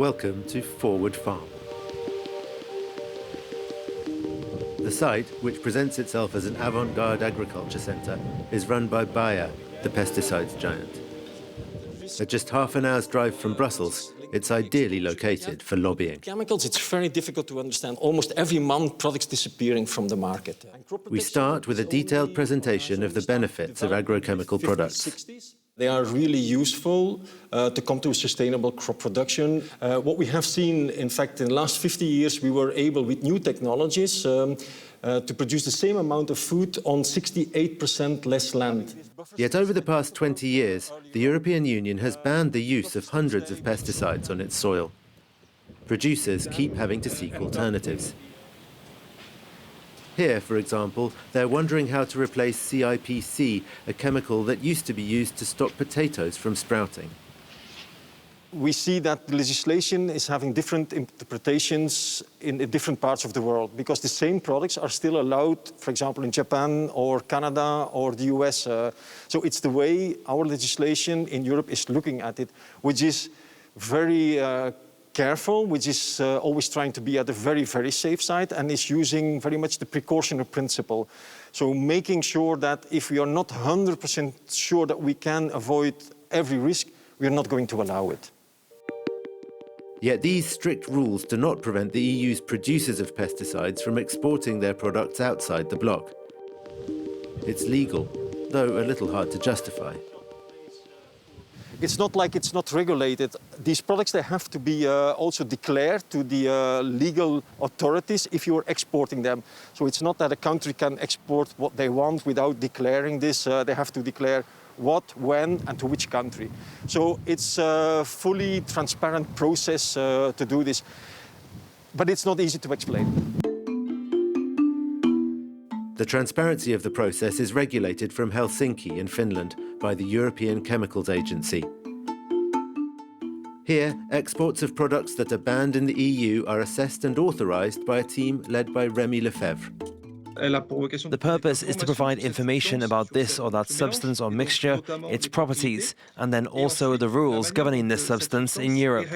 Welcome to Forward Farm. The site, which presents itself as an avant-garde agriculture centre, is run by Bayer, the pesticides giant. At just half an hour's drive from Brussels, it's ideally located for lobbying. Chemicals, it's very difficult to understand. Almost every month, products disappearing from the market. We start with a detailed presentation of the benefits of agrochemical products. They are really useful to come to a sustainable crop production. What we have seen, in fact, in the last 50 years, we were able, with new technologies, to produce the same amount of food on 68% less land. Yet over the past 20 years, the European Union has banned the use of hundreds of pesticides on its soil. Producers keep having to seek alternatives. Here, for example, they're wondering how to replace CIPC, a chemical that used to be used to stop potatoes from sprouting. We see that the legislation is having different interpretations in different parts of the world, because the same products are still allowed, for example, in Japan or Canada or the US. So it's the way our legislation in Europe is looking at it, which is very careful, which is always trying to be at the very, very safe side, and is using very much the precautionary principle. So making sure that if we are not 100% sure that we can avoid every risk, we are not going to allow it. Yet these strict rules do not prevent the EU's producers of pesticides from exporting their products outside the bloc. It's legal, though a little hard to justify. It's not like it's not regulated. These products, they have to be also declared to the legal authorities if you're exporting them. So it's not that a country can export what they want without declaring this. They have to declare what, when, and to which country. So it's a fully transparent process to do this. But it's not easy to explain. The transparency of the process is regulated from Helsinki in Finland by the European Chemicals Agency. Here, exports of products that are banned in the EU are assessed and authorised by a team led by Rémi Lefebvre. The purpose is to provide information about this or that substance or mixture, its properties, and then also the rules governing this substance in Europe.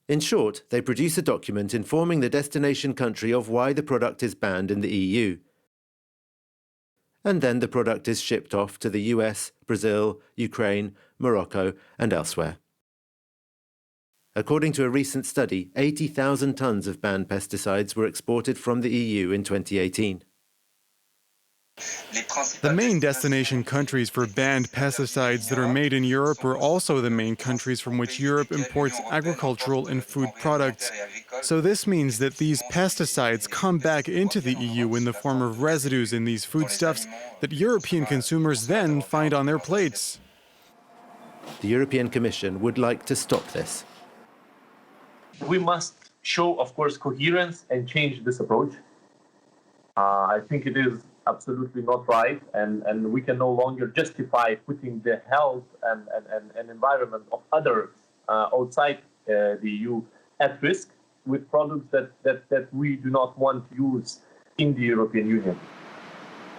In short, they produce a document informing the destination country of why the product is banned in the EU. And then the product is shipped off to the US, Brazil, Ukraine, Morocco, and elsewhere. According to a recent study, 80,000 tons of banned pesticides were exported from the EU in 2018. The main destination countries for banned pesticides that are made in Europe are also the main countries from which Europe imports agricultural and food products. So this means that these pesticides come back into the EU in the form of residues in these foodstuffs that European consumers then find on their plates. The European Commission would like to stop this. We must show, of course, coherence and change this approach. I think it is absolutely not right, and we can no longer justify putting the health and environment of others outside the EU at risk with products that we do not want to use in the European Union.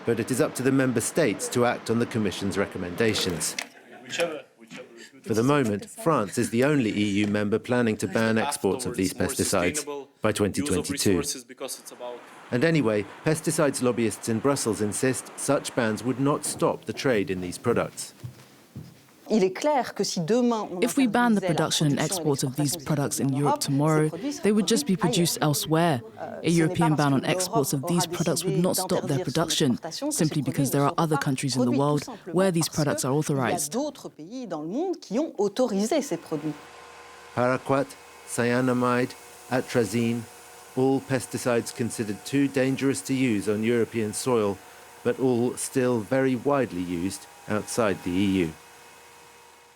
But it is up to the member states to act on the Commission's recommendations. For the moment, France is the only EU member planning to ban exports of these pesticides by 2022. And anyway, pesticides lobbyists in Brussels insist such bans would not stop the trade in these products. If we ban the production and export of these products in Europe tomorrow, they would just be produced elsewhere. A European ban on exports of these products would not stop their production, simply because there are other countries in the world where these products are authorized. Paraquat, cyanamide, atrazine, all pesticides considered too dangerous to use on European soil, but all still very widely used outside the EU.